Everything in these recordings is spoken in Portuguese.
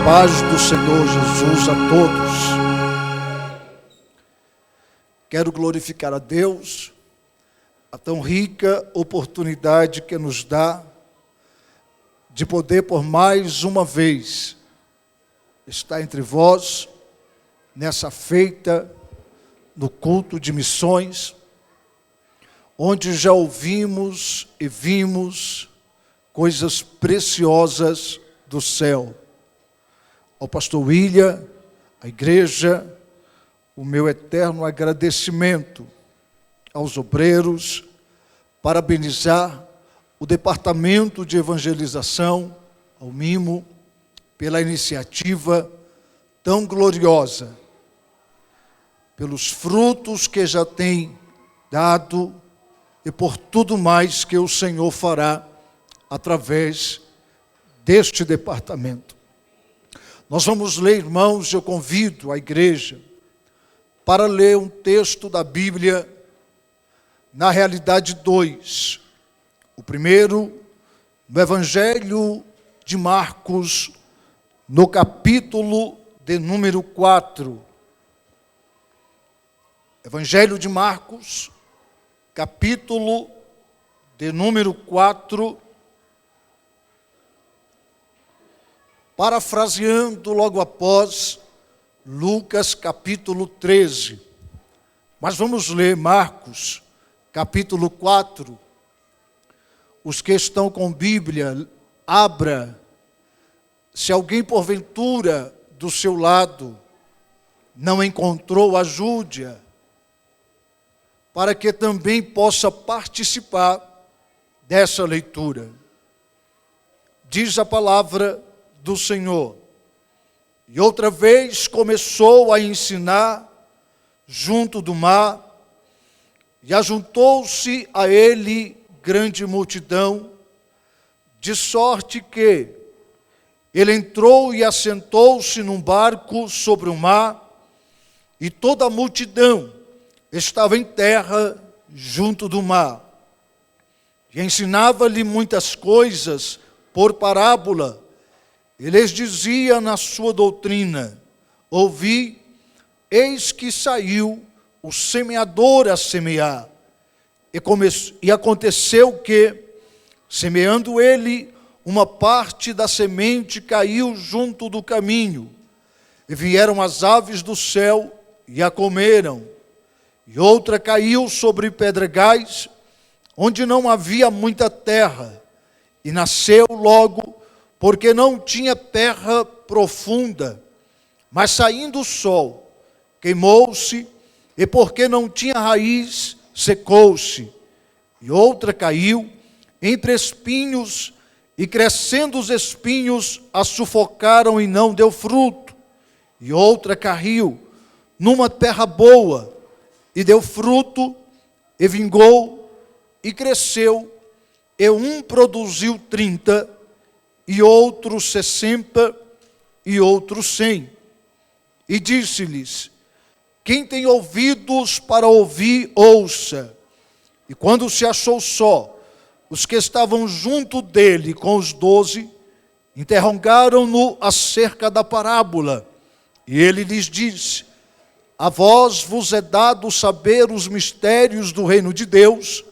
paz do Senhor Jesus a todos. Quero glorificar a Deus, a tão rica oportunidade que nos dá de poder por mais uma vez estar entre vós, nessa feita, no culto de missões, onde já ouvimos e vimos coisas preciosas do céu. Ao pastor William, à igreja, o meu eterno agradecimento aos obreiros, parabenizar o departamento de evangelização, ao Mimo, pela iniciativa tão gloriosa, pelos frutos que já tem dado e por tudo mais que o Senhor fará através deste departamento. Nós vamos ler, irmãos, eu convido a igreja para ler um texto da Bíblia, na realidade 2. O primeiro, no Evangelho de Marcos, no capítulo de número 4. Evangelho de Marcos, capítulo de número 4, parafraseando logo após Lucas capítulo 13. Mas vamos ler Marcos capítulo 4. Os que estão com Bíblia, abra. Se alguém porventura do seu lado não encontrou, ajude-a, para que também possa participar dessa leitura. Diz a palavra do Senhor: e outra vez começou a ensinar junto do mar, e ajuntou-se a ele grande multidão, de sorte que ele entrou e assentou-se num barco sobre o mar, e toda a multidão estava em terra junto do mar. E ensinava-lhe muitas coisas por parábola. E lhes dizia na sua doutrina: ouvi, eis que saiu o semeador a semear. E aconteceu que, semeando ele, uma parte da semente caiu junto do caminho, e vieram as aves do céu e a comeram. E outra caiu sobre pedregais, onde não havia muita terra, e nasceu logo, porque não tinha terra profunda. Mas saindo o sol, queimou-se, e porque não tinha raiz, secou-se. E outra caiu entre espinhos, e crescendo os espinhos, a sufocaram e não deu fruto. E outra caiu numa terra boa, e deu fruto, e vingou, e cresceu, e um produziu 30, e outro 60, e outro 100. E disse-lhes: quem tem ouvidos para ouvir, ouça. E quando se achou só, os que estavam junto dele com os 12, interrogaram-no acerca da parábola. E ele lhes disse: a vós vos é dado saber os mistérios do reino de Deus,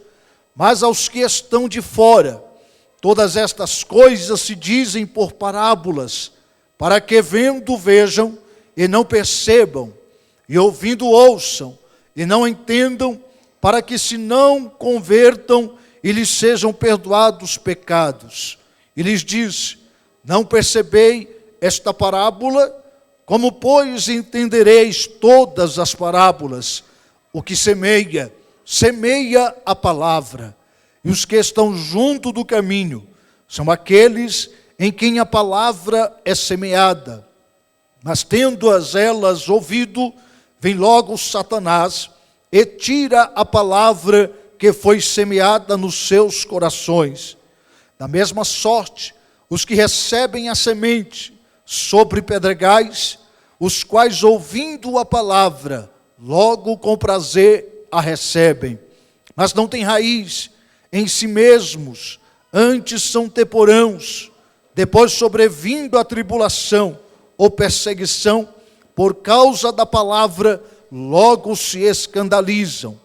mas aos que estão de fora, todas estas coisas se dizem por parábolas, para que vendo vejam e não percebam, e ouvindo ouçam e não entendam, para que se não convertam e lhes sejam perdoados pecados. E lhes disse: não percebei esta parábola? Como, pois, entendereis todas as parábolas? O que semeia, semeia a palavra. E os que estão junto do caminho são aqueles em quem a palavra é semeada. Mas tendo-as elas ouvido, vem logo Satanás e tira a palavra que foi semeada nos seus corações. Da mesma sorte, os que recebem a semente sobre pedregais, os quais, ouvindo a palavra, logo com prazer a recebem, mas não têm raiz em si mesmos, antes são temporãos. Depois, sobrevindo a tribulação, ou perseguição, por causa da palavra, logo se escandalizam.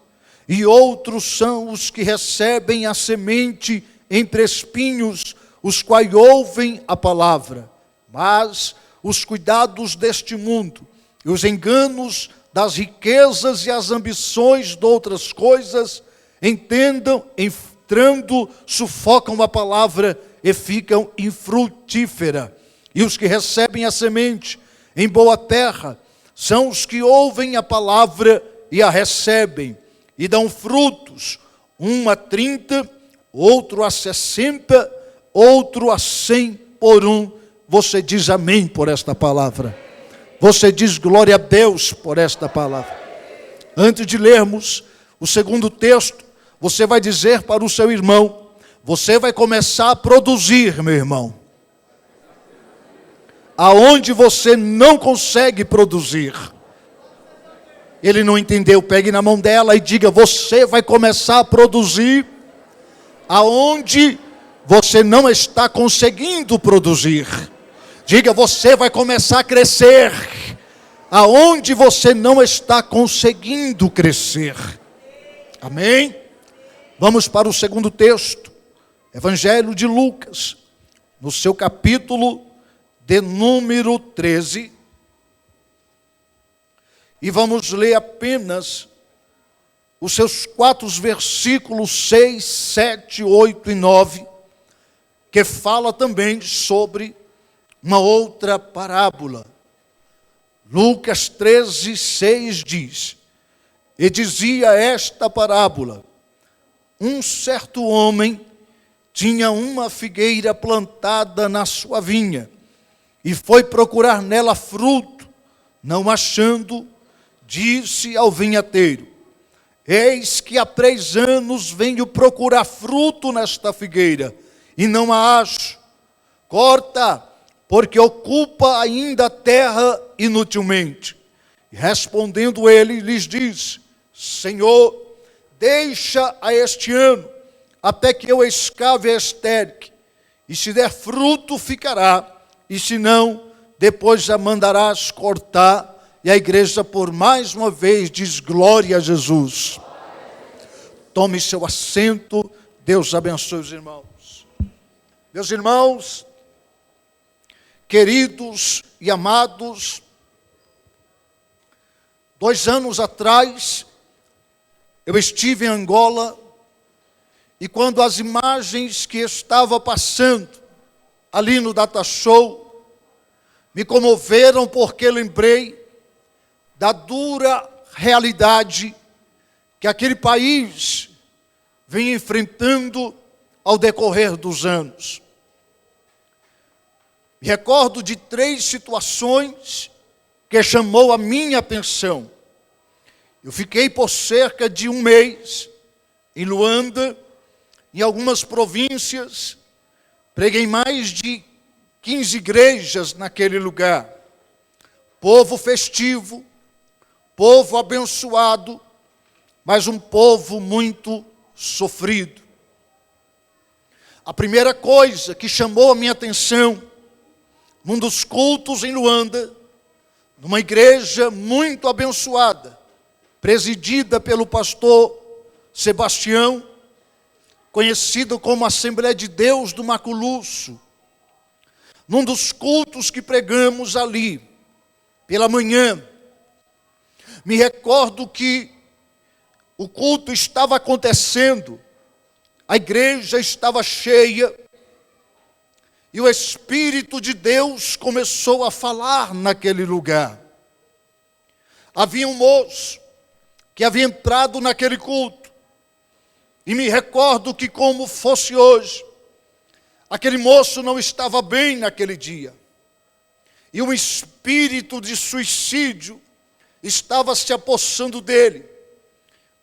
E outros são os que recebem a semente entre espinhos, os quais ouvem a palavra, mas os cuidados deste mundo e os enganos das riquezas e as ambições de outras coisas, entrando, sufocam a palavra e ficam infrutífera. E os que recebem a semente em boa terra são os que ouvem a palavra e a recebem, e dão frutos, um a 30, outro a 60, outro a 100 por um. Você diz amém por esta palavra. Você diz glória a Deus por esta palavra. Antes de lermos o segundo texto, você vai dizer para o seu irmão, você vai começar a produzir, meu irmão. Aonde você não consegue produzir. Ele não entendeu, pegue na mão dela e diga, você vai começar a produzir aonde você não está conseguindo produzir. Diga, você vai começar a crescer aonde você não está conseguindo crescer. Amém? Vamos para o segundo texto. Evangelho de Lucas, no seu capítulo de número 13. E vamos ler apenas os seus 4 versículos 6, 7, 8 e 9, que fala também sobre uma outra parábola. Lucas 13, 6 diz, e dizia esta parábola, um certo homem tinha uma figueira plantada na sua vinha, e foi procurar nela fruto, não achando, disse ao vinhateiro, eis que há 3 anos venho procurar fruto nesta figueira, e não a acho. Corta, porque ocupa ainda a terra inutilmente. E respondendo ele, lhes disse, Senhor, deixa a este ano, até que eu escave a esterque, e se der fruto ficará, e se não, depois a mandarás cortar. E a igreja por mais uma vez diz glória a Jesus. Tome seu assento, Deus abençoe os irmãos. Meus irmãos, queridos e amados, 2 anos atrás, eu estive em Angola, e quando as imagens que estava passando ali no Data Show, me comoveram porque lembrei da dura realidade que aquele país vem enfrentando ao decorrer dos anos. Me recordo de 3 situações que chamou a minha atenção. Eu fiquei por cerca de 1 mês em Luanda, em algumas províncias, preguei mais de 15 igrejas naquele lugar. Povo festivo, povo abençoado, mas um povo muito sofrido. A primeira coisa que chamou a minha atenção, num dos cultos em Luanda, numa igreja muito abençoada, presidida pelo pastor Sebastião, conhecido como Assembleia de Deus do Maculuço. Num dos cultos que pregamos ali, pela manhã, me recordo que o culto estava acontecendo, a igreja estava cheia, e o Espírito de Deus começou a falar naquele lugar. Havia um moço que havia entrado naquele culto, e me recordo que, como fosse hoje, aquele moço não estava bem naquele dia, e um espírito de suicídio estava se apossando dele,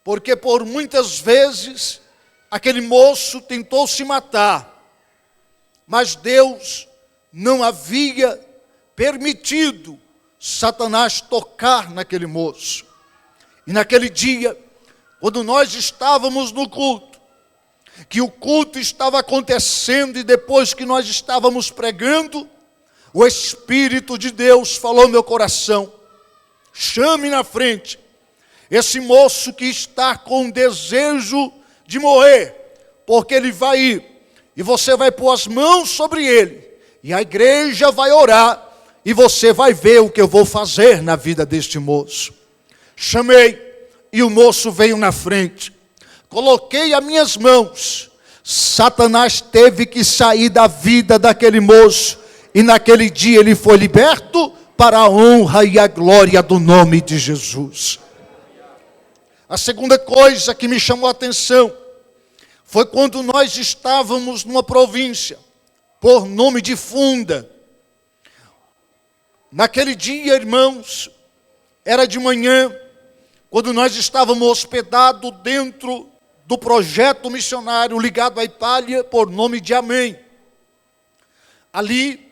porque por muitas vezes aquele moço tentou se matar, mas Deus não havia permitido Satanás tocar naquele moço. E naquele dia, quando nós estávamos no culto, que o culto estava acontecendo e depois que nós estávamos pregando, o Espírito de Deus falou no meu coração: chame na frente esse moço que está com desejo de morrer, porque ele vai ir, e você vai pôr as mãos sobre ele, e a igreja vai orar, e você vai ver o que eu vou fazer na vida deste moço. Chamei, e o moço veio na frente. Coloquei as minhas mãos. Satanás teve que sair da vida daquele moço, e naquele dia ele foi liberto para a honra e a glória do nome de Jesus. A segunda coisa que me chamou a atenção foi quando nós estávamos numa província, por nome de Funda. Naquele dia, irmãos, era de manhã, quando nós estávamos hospedados dentro do projeto missionário ligado à Itália, por nome de Amém. Ali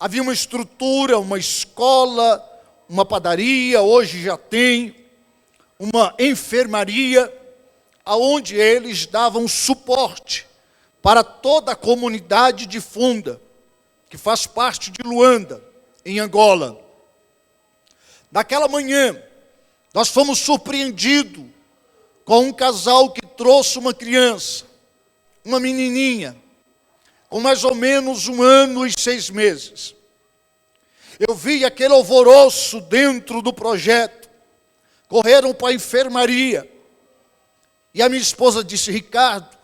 havia uma estrutura, uma escola, uma padaria, hoje já tem, uma enfermaria, aonde eles davam suporte para toda a comunidade de Funda, que faz parte de Luanda, em Angola. Naquela manhã, nós fomos surpreendidos com um casal que trouxe uma criança, uma menininha, com mais ou menos 1 ano e 6 meses. Eu vi aquele alvoroço dentro do projeto. Correram para a enfermaria. E a minha esposa disse: Ricardo,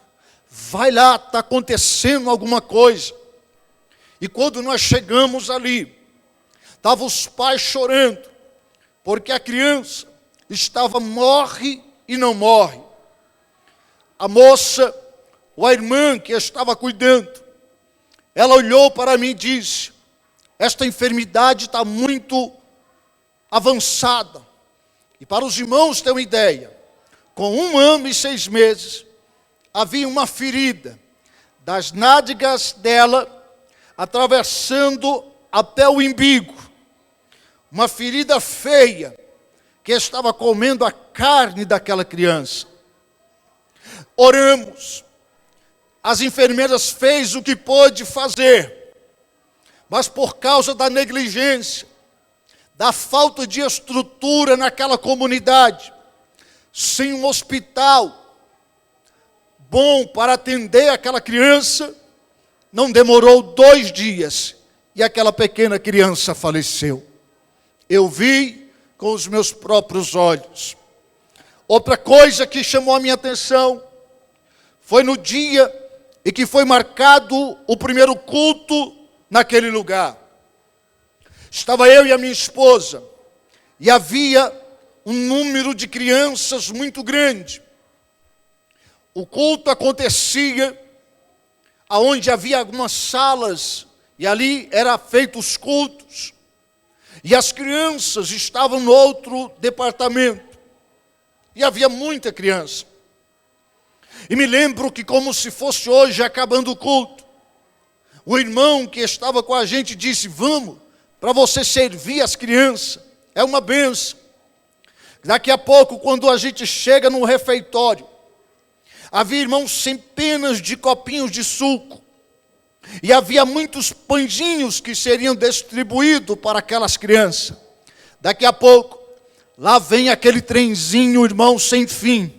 vai lá, está acontecendo alguma coisa. E quando nós chegamos ali, estavam os pais chorando, porque a criança estava morre e não morre. A moça, ou a irmã que estava cuidando, ela olhou para mim e disse: esta enfermidade está muito avançada. E para os irmãos terem uma ideia, com 1 ano e 6 meses, havia uma ferida das nádegas dela, atravessando até o umbigo. Uma ferida feia, que estava comendo a carne daquela criança. Oramos. As enfermeiras fez o que pôde fazer, mas por causa da negligência, da falta de estrutura naquela comunidade, sem um hospital bom para atender aquela criança, não demorou 2 dias e aquela pequena criança faleceu. Eu vi com os meus próprios olhos. Outra coisa que chamou a minha atenção foi no dia em que foi marcado o primeiro culto naquele lugar. Estava eu e a minha esposa, e havia um número de crianças muito grande. O culto acontecia aonde havia algumas salas, e ali eram feitos os cultos. E as crianças estavam no outro departamento. E havia muita criança. E me lembro que, como se fosse hoje, acabando o culto, o irmão que estava com a gente disse: vamos, para você servir as crianças, é uma bênção. Daqui a pouco, quando a gente chega no refeitório, havia, irmãos, centenas de copinhos de suco, e havia muitos pãezinhos que seriam distribuídos para aquelas crianças. Daqui a pouco, lá vem aquele trenzinho, irmão, sem fim,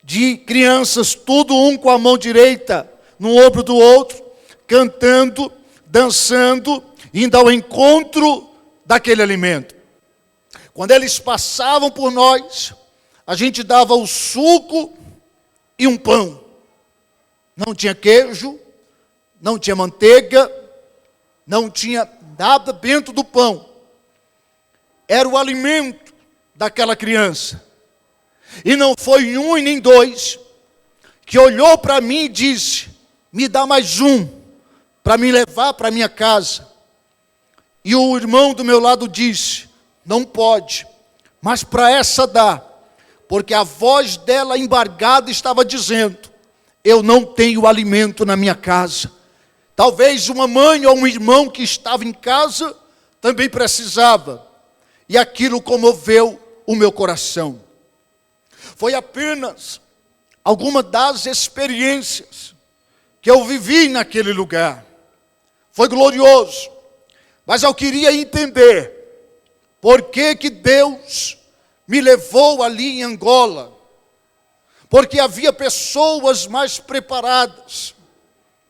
de crianças, tudo um com a mão direita no ombro do outro, cantando, dançando, indo ao encontro daquele alimento. Quando eles passavam por nós, a gente dava o suco e um pão. Não tinha queijo, não tinha manteiga, não tinha nada dentro do pão. Era o alimento daquela criança. E não foi 1 e nem 2 que olhou para mim e disse: me dá mais um, para me levar para minha casa. E o irmão do meu lado disse: não pode, mas para essa dá, porque a voz dela embargada estava dizendo: eu não tenho alimento na minha casa. Talvez uma mãe ou um irmão que estava em casa também precisava. E aquilo comoveu o meu coração. Foi apenas alguma das experiências que eu vivi naquele lugar. Foi glorioso. Mas eu queria entender por que Deus me levou ali em Angola. Porque havia pessoas mais preparadas,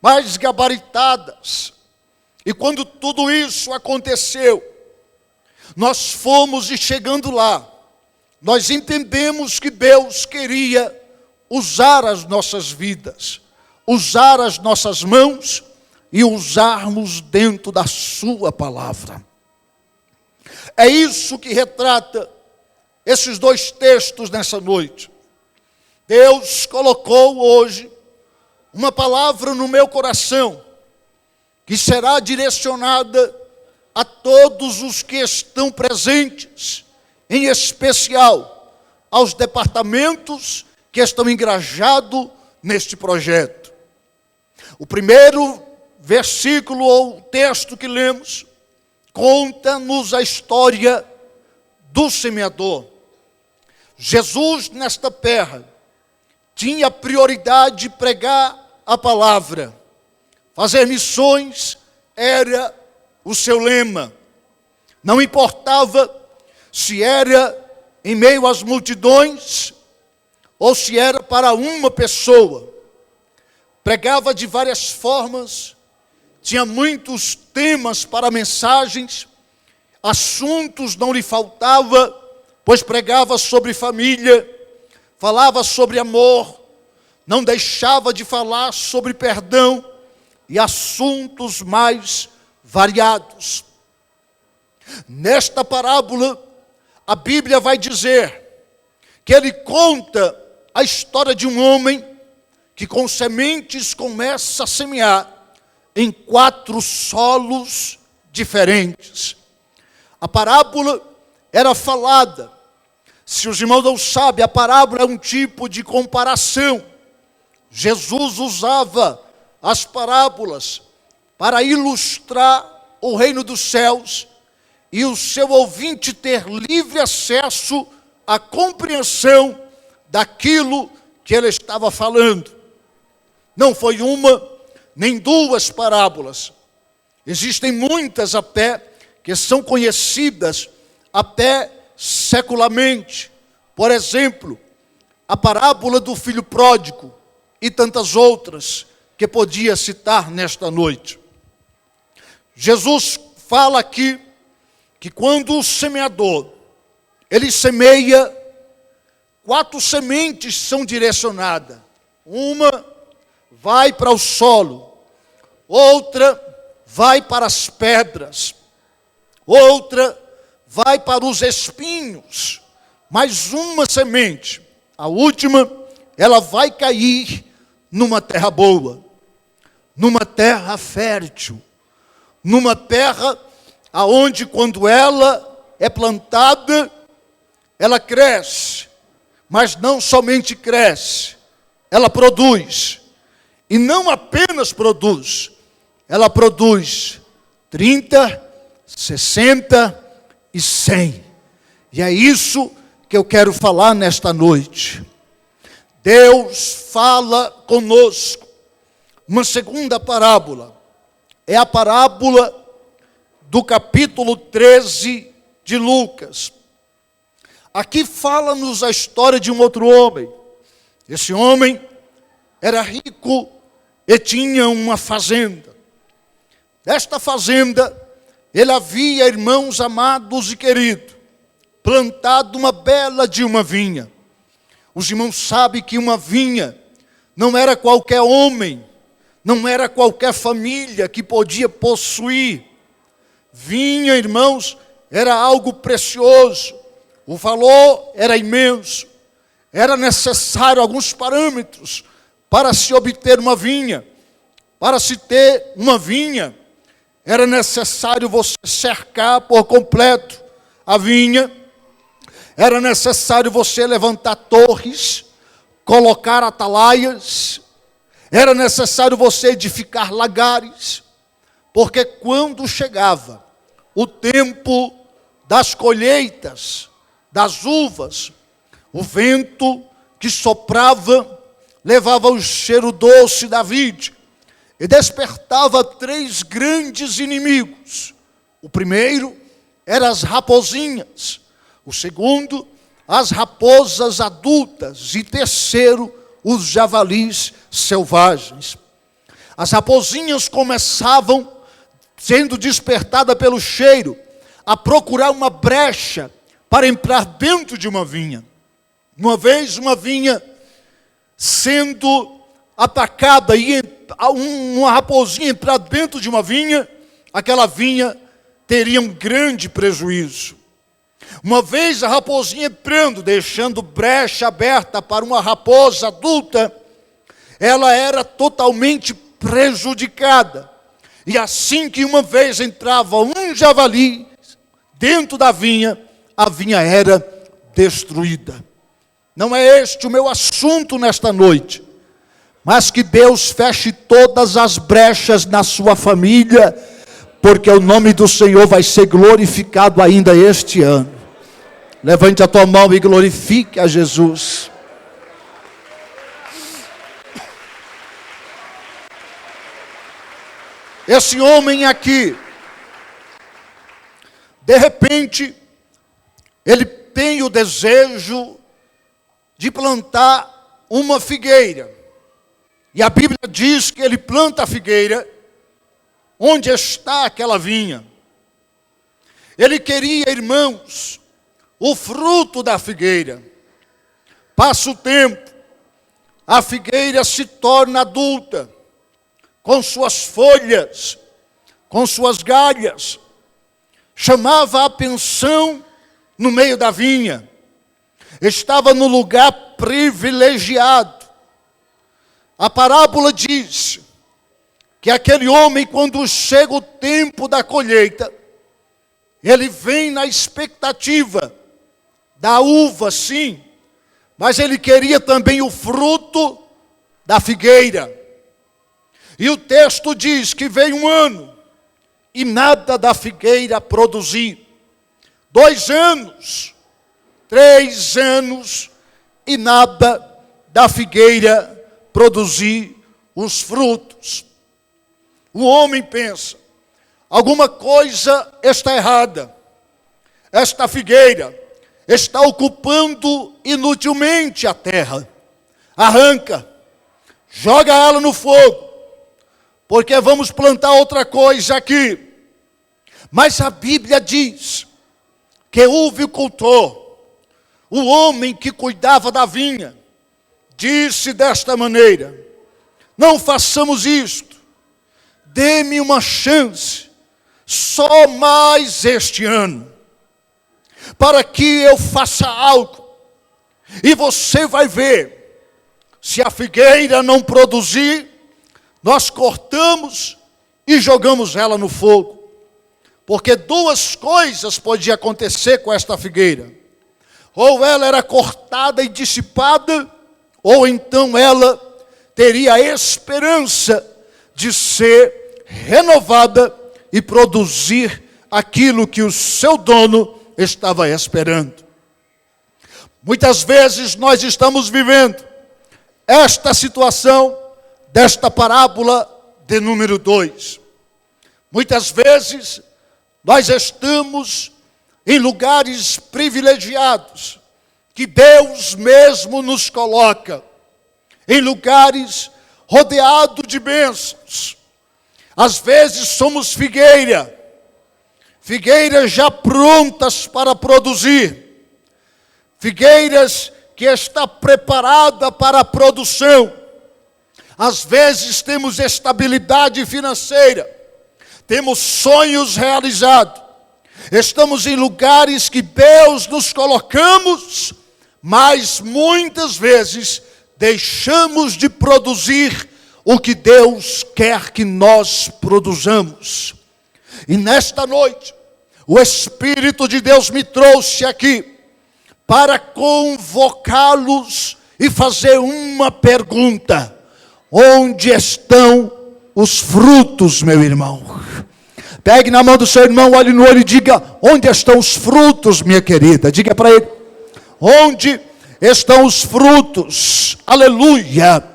mais gabaritadas. E quando tudo isso aconteceu, nós fomos e chegando lá, nós entendemos que Deus queria usar as nossas vidas, usar as nossas mãos e usarmos dentro da sua palavra. É isso que retrata esses dois textos nessa noite. Deus colocou hoje uma palavra no meu coração, que será direcionada a todos os que estão presentes, em especial aos departamentos que estão engajados neste projeto. O primeiro versículo ou texto que lemos conta-nos a história do semeador. Jesus, nesta terra, tinha prioridade de pregar a palavra. Fazer missões era o seu lema. Não importava se era em meio às multidões ou se era para uma pessoa. Pregava de várias formas, tinha muitos temas para mensagens, assuntos não lhe faltava, pois pregava sobre família, falava sobre amor, não deixava de falar sobre perdão e assuntos mais variados. Nesta parábola, a Bíblia vai dizer que ele conta a história de um homem que com sementes começa a semear em 4 solos diferentes. A parábola era falada. Se os irmãos não sabem, a parábola é um tipo de comparação. Jesus usava as parábolas para ilustrar o reino dos céus e o seu ouvinte ter livre acesso à compreensão daquilo que ele estava falando. Não foi uma nem 2 parábolas. Existem muitas até que são conhecidas até secularmente. Por exemplo, a parábola do filho pródigo e tantas outras que podia citar nesta noite. Jesus fala aqui que quando o semeador, ele semeia, 4 sementes são direcionadas. Uma vai para o solo, outra vai para as pedras, outra vai para os espinhos, mais uma semente, a última, ela vai cair numa terra boa, numa terra fértil, numa terra aonde quando ela é plantada, ela cresce, mas não somente cresce, ela produz. E não apenas produz, ela produz 30, 60 e 100. E é isso que eu quero falar nesta noite. Deus fala conosco. Uma segunda parábola, é a parábola do capítulo 13 de Lucas. Aqui fala-nos a história de um outro homem. Esse homem era rico e tinha uma fazenda. Nesta fazenda, ele havia, irmãos amados e queridos, plantado uma bela de uma vinha. Os irmãos sabem que uma vinha não era qualquer homem, não era qualquer família que podia possuir. Vinha, irmãos, era algo precioso, o valor era imenso, era necessário alguns parâmetros para se obter uma vinha. Para se ter uma vinha, era necessário você cercar por completo a vinha, era necessário você levantar torres, colocar atalaias, era necessário você edificar lagares, porque quando chegava o tempo das colheitas, das uvas, o vento que soprava levava o cheiro doce da vide e despertava 3 grandes inimigos. O primeiro era as raposinhas, o segundo, as raposas adultas, e terceiro, os javalis selvagens. As raposinhas começavam, sendo despertadas pelo cheiro, a procurar uma brecha para entrar dentro de uma vinha. Uma vez uma vinha sendo atacada e uma raposinha entrar dentro de uma vinha, aquela vinha teria um grande prejuízo. Uma vez a raposinha entrando, deixando brecha aberta para uma raposa adulta, ela era totalmente prejudicada. E assim que uma vez entrava um javali dentro da vinha, a vinha era destruída. Não é este o meu assunto nesta noite, mas que Deus feche todas as brechas na sua família, porque o nome do Senhor vai ser glorificado ainda este ano. Levante a tua mão e glorifique a Jesus. Esse homem aqui, de repente, ele tem o desejo de plantar uma figueira. E a Bíblia diz que ele planta a figueira onde está aquela vinha. Ele queria, irmãos, o fruto da figueira. Passa o tempo, a figueira se torna adulta, com suas folhas, com suas galhas. Chamava a atenção no meio da vinha. Estava no lugar privilegiado. A parábola diz que aquele homem, quando chega o tempo da colheita, ele vem na expectativa da uva, sim, mas ele queria também o fruto da figueira. E o texto diz que veio um ano e nada da figueira produzir. 2 anos, 3 anos e nada da figueira produzir os frutos. O homem pensa, alguma coisa está errada. Esta figueira está ocupando inutilmente a terra. Arranca, joga ela no fogo, porque vamos plantar outra coisa aqui. Mas a Bíblia diz que o vicultor, o homem que cuidava da vinha, disse desta maneira: não façamos isto, dê-me uma chance, só mais este ano, para que eu faça algo, e você vai ver, se a figueira não produzir, nós cortamos e jogamos ela no fogo. Porque 2 coisas podiam acontecer com esta figueira: ou ela era cortada e dissipada, ou então ela teria a esperança de ser renovada e produzir aquilo que o seu dono estava esperando. Muitas vezes nós estamos vivendo esta situação desta parábola de número 2. Muitas vezes nós estamos em lugares privilegiados, que Deus mesmo nos coloca, em lugares rodeados de bênçãos. Às vezes somos figueiras já prontas para produzir, figueiras que está preparada para a produção. Às vezes temos estabilidade financeira, temos sonhos realizados, estamos em lugares que Deus nos colocamos, mas muitas vezes deixamos de produzir o que Deus quer que nós produzamos. E nesta noite, o Espírito de Deus me trouxe aqui para convocá-los e fazer uma pergunta: onde estão os frutos, meu irmão? Pegue na mão do seu irmão, olhe no olho e diga: onde estão os frutos, minha querida? Diga para ele: onde estão os frutos? Aleluia!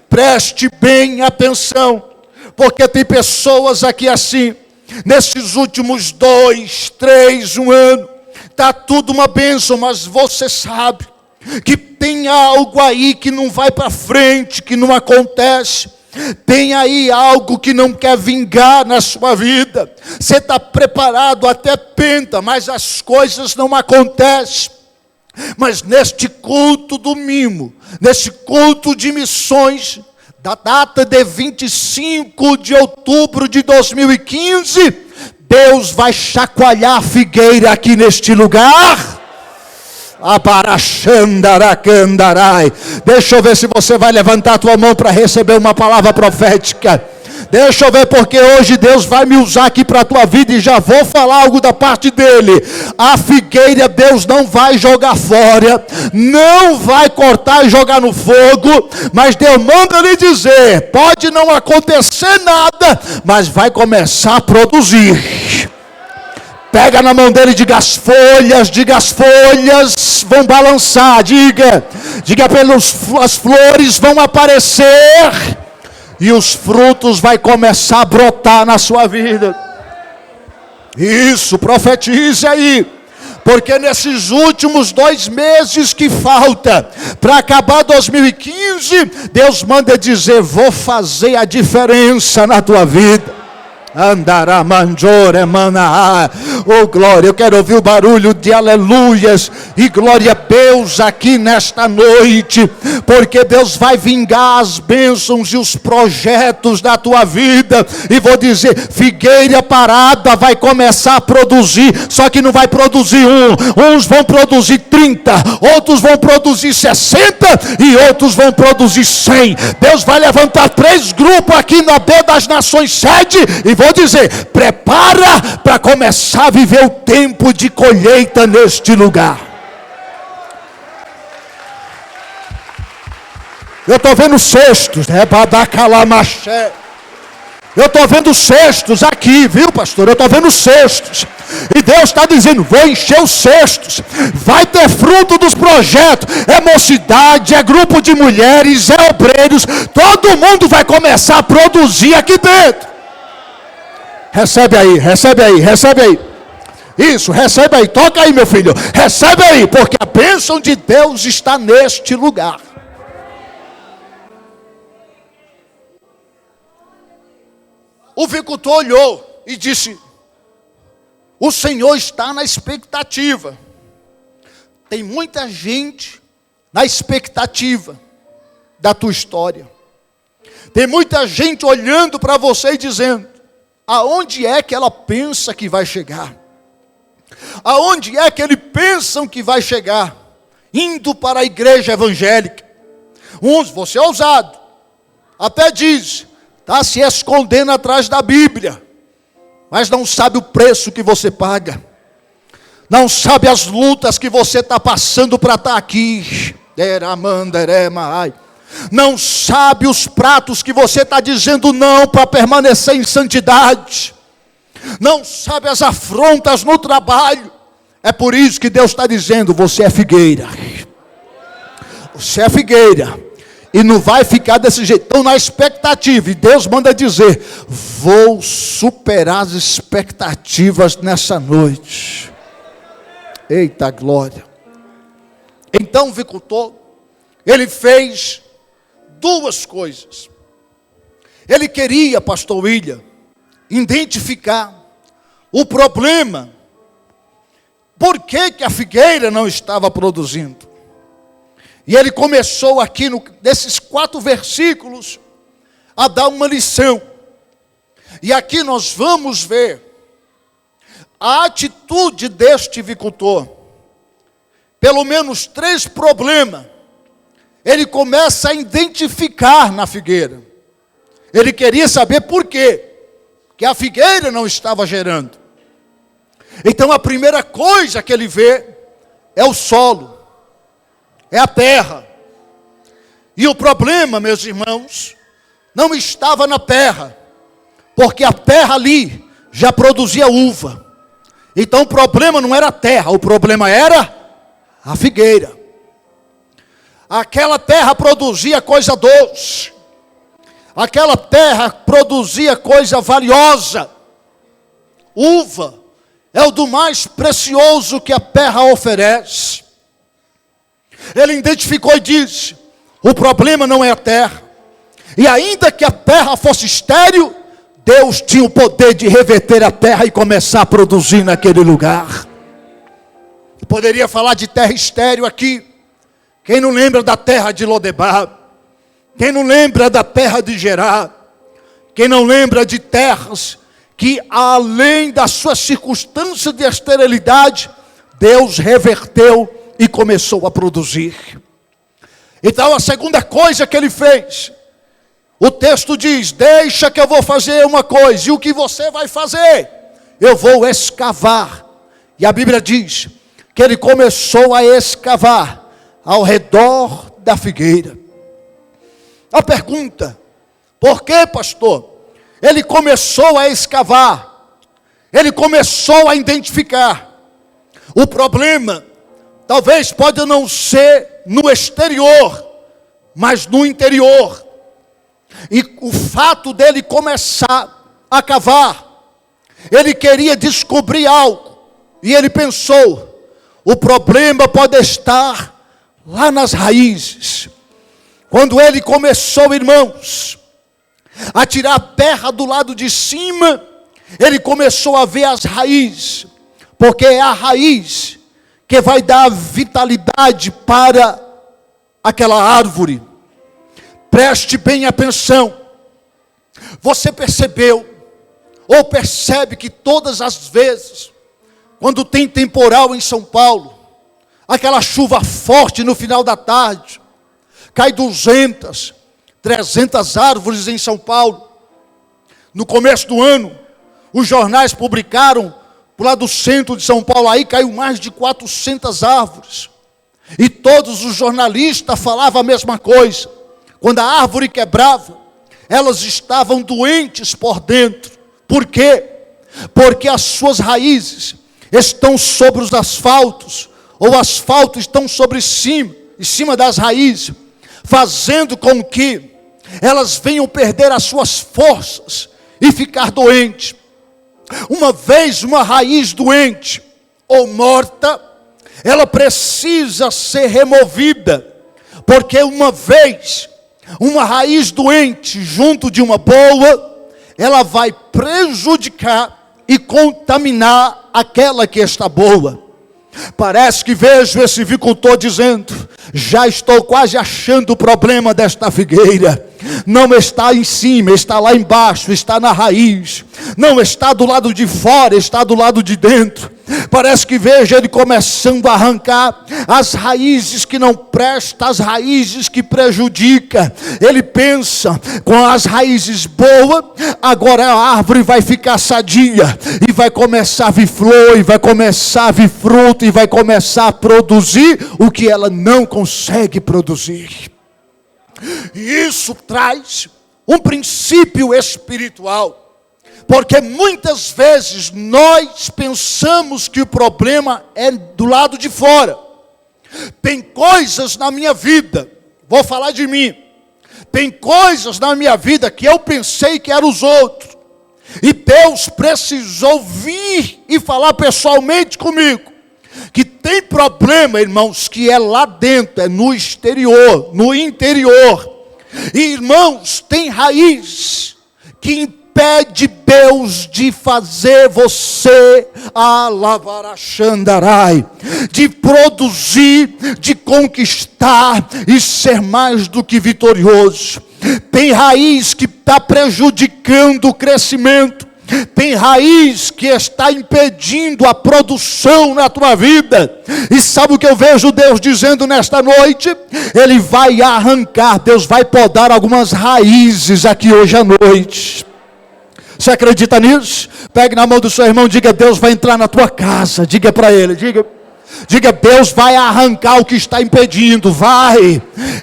Preste bem atenção, porque tem pessoas aqui assim, nesses últimos 2, 3, um ano, está tudo uma bênção, mas você sabe que tem algo aí que não vai para frente, que não acontece. Tem aí algo que não quer vingar na sua vida. Você está preparado, até penta, mas as coisas não acontecem. Mas neste culto domingo, neste culto de missões, da data de 25 de outubro de 2015, Deus vai chacoalhar a figueira aqui neste lugar. Deixa eu ver se você vai levantar a tua mão para receber uma palavra profética. Deixa eu ver, porque hoje Deus vai me usar aqui para a tua vida e já vou falar algo da parte dele. A figueira Deus não vai jogar fora, não vai cortar e jogar no fogo, mas Deus manda lhe dizer, pode não acontecer nada, mas vai começar a produzir. Pega na mão dele e diga as folhas vão balançar, diga as flores vão aparecer e os frutos vai começar a brotar na sua vida. Isso, profetize aí, porque nesses últimos 2 meses que falta para acabar 2015, Deus manda dizer, vou fazer a diferença na tua vida. Andará manjore manaá. Oh glória, eu quero ouvir o barulho de aleluias e glória a Deus aqui nesta noite, porque Deus vai vingar as bênçãos e os projetos da tua vida. E vou dizer, figueira parada vai começar a produzir, só que não vai produzir uns vão produzir 30, outros vão produzir 60 e outros vão produzir 100. Deus vai levantar 3 grupos aqui na B das Nações Sede e vou dizer, prepara para começar a viver o tempo de colheita neste lugar. Eu estou vendo cestos, né? Eu estou vendo cestos aqui, viu, pastor? Eu estou vendo cestos. E Deus está dizendo, vou encher os cestos. Vai ter fruto dos projetos. É mocidade, é grupo de mulheres, é obreiros. Todo mundo vai começar a produzir aqui dentro. Recebe aí. Isso, recebe aí, toca aí, meu filho. Recebe aí, porque a bênção de Deus está neste lugar. O viticultor olhou e disse, o Senhor está na expectativa. Tem muita gente na expectativa da tua história. Tem muita gente olhando para você e dizendo, aonde é que ela pensa que vai chegar? Aonde é que eles pensam que vai chegar? Indo para a igreja evangélica. Uns, você é ousado, até diz, está se escondendo atrás da Bíblia, mas não sabe o preço que você paga, não sabe as lutas que você está passando para estar aqui, não sabe os pratos que você está dizendo não para permanecer em santidade, não sabe as afrontas no trabalho. É por isso que Deus está dizendo, você é figueira, e não vai ficar desse jeito. Estão na expectativa, e Deus manda dizer, vou superar as expectativas nessa noite. Eita glória. Então o viticultor, ele fez 2 coisas. Ele queria, pastor William, identificar o problema. Por que a figueira não estava produzindo? E ele começou aqui, nesses 4 versículos, a dar uma lição. E aqui nós vamos ver a atitude deste viticultor. Pelo menos 3 problemas ele começa a identificar na figueira. Ele queria saber por quê que a figueira não estava gerando. Então a primeira coisa que ele vê é o solo, é a terra. E o problema, meus irmãos, não estava na terra, porque a terra ali já produzia uva. Então o problema não era a terra, o problema era a figueira. Aquela terra produzia coisa doce, aquela terra produzia coisa valiosa, uva é o do mais precioso que a terra oferece. Ele identificou e disse: o problema não é a terra. E ainda que a terra fosse estéril, Deus tinha o poder de reverter a terra e começar a produzir naquele lugar. Eu poderia falar de terra estéril aqui. Quem não lembra da terra de Lodebar? Quem não lembra da terra de Gerar? Quem não lembra de terras que, além da sua circunstância de esterilidade, Deus reverteu e começou a produzir? Então a segunda coisa que ele fez, o texto diz: deixa que eu vou fazer uma coisa. E o que você vai fazer? Eu vou escavar. E a Bíblia diz que ele começou a escavar ao redor da figueira. A pergunta: por que, pastor? Ele começou a escavar, ele começou a identificar. O problema talvez pode não ser no exterior, mas no interior. E o fato dele começar a cavar, ele queria descobrir algo. E ele pensou: o problema pode estar lá nas raízes. Quando ele começou, irmãos, a tirar a terra do lado de cima, ele começou a ver as raízes, porque é a raiz que vai dar vitalidade para aquela árvore. Preste bem atenção. Você percebeu, ou percebe que todas as vezes, quando tem temporal em São Paulo, aquela chuva forte no final da tarde, cai 200, 300 árvores em São Paulo. No começo do ano, os jornais publicaram, por lá do centro de São Paulo, aí caiu mais de 400 árvores. E todos os jornalistas falavam a mesma coisa. Quando a árvore quebrava, elas estavam doentes por dentro. Por quê? Porque as suas raízes estão sobre os asfaltos, ou o asfalto estão sobre cima, em cima das raízes, fazendo com que elas venham perder as suas forças e ficar doentes. Uma vez uma raiz doente ou morta, ela precisa ser removida, porque uma vez uma raiz doente junto de uma boa, ela vai prejudicar e contaminar aquela que está boa. Parece que vejo esse vicultor dizendo: já estou quase achando o problema desta figueira. Não está em cima, está lá embaixo, está na raiz. Não está do lado de fora, está do lado de dentro. Parece que vejo ele começando a arrancar as raízes que não prestam, as raízes que prejudicam. Ele pensa: com as raízes boas, agora a árvore vai ficar sadia, e vai começar a vir flor, e vai começar a vir fruto, e vai começar a produzir o que ela não consegue produzir. E isso traz um princípio espiritual, porque muitas vezes nós pensamos que o problema é do lado de fora. Tem coisas na minha vida, vou falar de mim, tem coisas na minha vida que eu pensei que eram os outros, e Deus precisou vir e falar pessoalmente comigo, que tem problema, irmãos, que é lá dentro, é no exterior, no interior. E, irmãos, tem raiz que impede Deus de fazer você alavarachandarai, de produzir, de conquistar e ser mais do que vitorioso. Tem raiz que está prejudicando o crescimento. Tem raiz que está impedindo a produção na tua vida. E sabe o que eu vejo Deus dizendo nesta noite? Ele vai arrancar, Deus vai podar algumas raízes aqui hoje à noite. Você acredita nisso? Pegue na mão do seu irmão e diga: Deus vai entrar na tua casa. Diga para ele, diga: Deus vai arrancar o que está impedindo.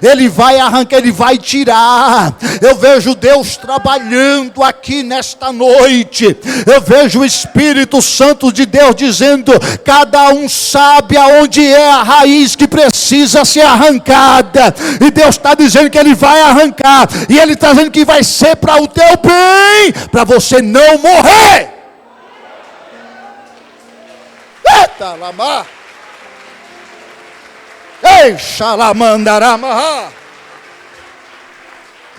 Ele vai arrancar, Ele vai tirar. Eu vejo Deus trabalhando aqui nesta noite. Eu vejo o Espírito Santo de Deus dizendo: cada um sabe aonde é a raiz que precisa ser arrancada. E Deus está dizendo que Ele vai arrancar. E Ele está dizendo que vai ser para o teu bem, para você não morrer. Eita, lamá. Ei, xalamandarama.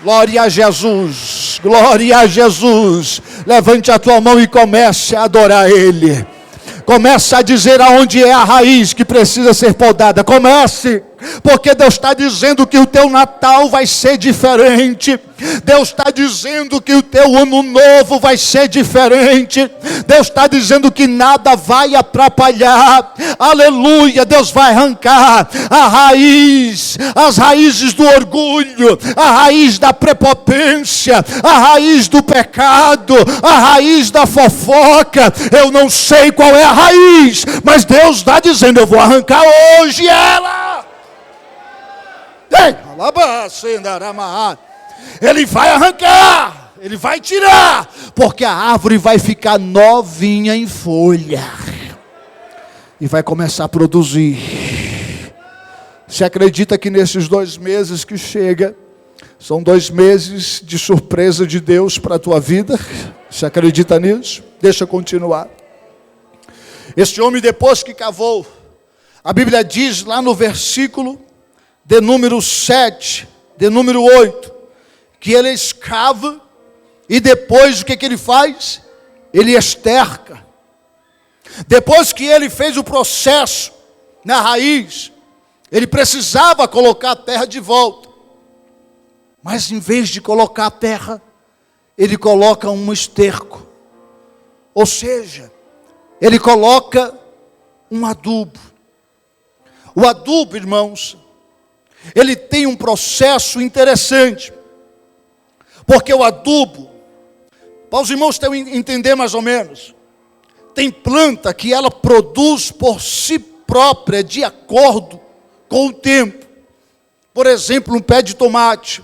Glória a Jesus, glória a Jesus. Levante a tua mão e comece a adorar Ele. Comece a dizer aonde é a raiz que precisa ser podada. Comece, porque Deus está dizendo que o teu Natal vai ser diferente. Deus está dizendo que o teu ano novo vai ser diferente. Deus está dizendo que nada vai atrapalhar. Aleluia, Deus vai arrancar a raiz, as raízes do orgulho, a raiz da prepotência, a raiz do pecado, a raiz da fofoca. Eu não sei qual é a raiz, mas Deus está dizendo, eu vou arrancar hoje ela. Ele vai arrancar, ele vai tirar, porque a árvore vai ficar novinha em folha e vai começar a produzir. Você acredita que nesses 2 meses que chega, são 2 meses de surpresa de Deus para a tua vida? Você acredita nisso? Deixa eu continuar. Este homem, depois que cavou, a Bíblia diz lá no versículo de número 7, de número 8, que ele escava e depois o que ele faz? Ele esterca. Depois que ele fez o processo na raiz, ele precisava colocar a terra de volta. Mas em vez de colocar a terra, ele coloca um esterco. Ou seja, ele coloca um adubo. O adubo, irmãos, ele tem um processo interessante. Porque o adubo, para os irmãos entender mais ou menos, tem planta que ela produz por si própria, de acordo com o tempo. Por exemplo, um pé de tomate,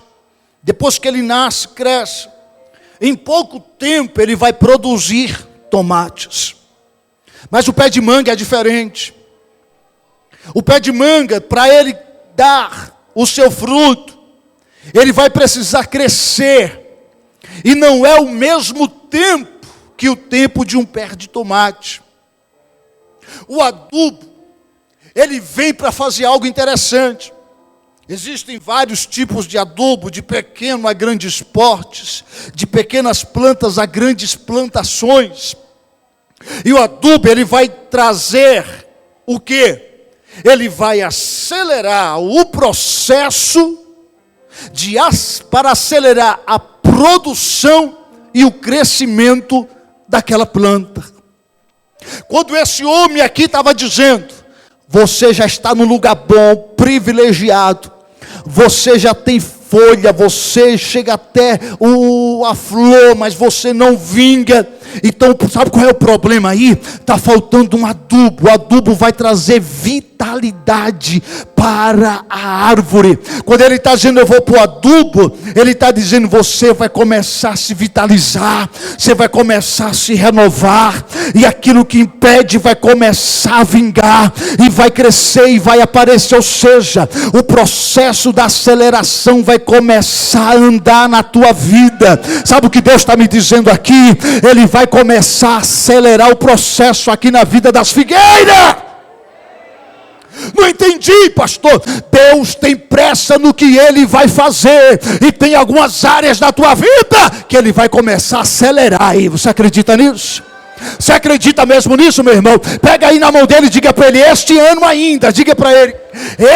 depois que ele nasce, cresce, em pouco tempo ele vai produzir tomates. Mas o pé de manga é diferente. O pé de manga, para ele dar o seu fruto, ele vai precisar crescer, e não é o mesmo tempo que o tempo de um pé de tomate. O adubo, ele vem para fazer algo interessante. Existem vários tipos de adubo, de pequeno a grandes portes, de pequenas plantas a grandes plantações. E o adubo, ele vai trazer o quê? Ele vai acelerar o processo para acelerar a produção e o crescimento daquela planta. Quando esse homem aqui estava dizendo, você já está no lugar bom, privilegiado, você já tem folha, você chega até a flor, mas você não vinga. Então, sabe qual é o problema aí? Está faltando um adubo. O adubo vai trazer vitalidade para a árvore. Quando ele está dizendo, eu vou para o adubo, ele está dizendo, você vai começar a se vitalizar, você vai começar a se renovar, e aquilo que impede vai começar a vingar, e vai crescer, e vai aparecer. Ou seja, o processo da aceleração vai começar a andar na tua vida. Sabe o que Deus está me dizendo aqui? Ele vai começar a acelerar o processo aqui na vida das figueiras. Não entendi, pastor. Deus tem pressa no que Ele vai fazer, e tem algumas áreas da tua vida que Ele vai começar a acelerar aí. Você acredita nisso? Você acredita mesmo nisso, meu irmão? Pega aí na mão dele e diga para ele, este ano ainda, diga para ele,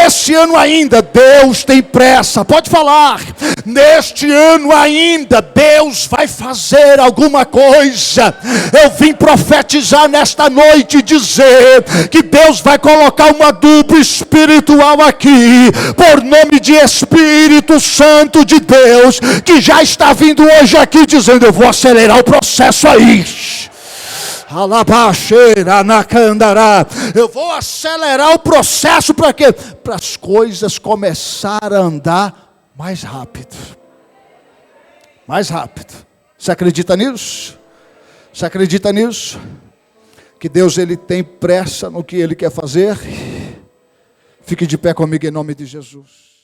este ano ainda, Deus tem pressa. Pode falar, neste ano ainda, Deus vai fazer alguma coisa. Eu vim profetizar nesta noite e dizer que Deus vai colocar um adubo espiritual aqui, por nome de Espírito Santo de Deus, que já está vindo hoje aqui dizendo, eu vou acelerar o processo aí. Alabaxeira na candará. Eu vou acelerar o processo para quê? Para as coisas começarem a andar mais rápido. Mais rápido. Você acredita nisso? Você acredita nisso? Que Deus, Ele tem pressa no que Ele quer fazer? Fique de pé comigo em nome de Jesus.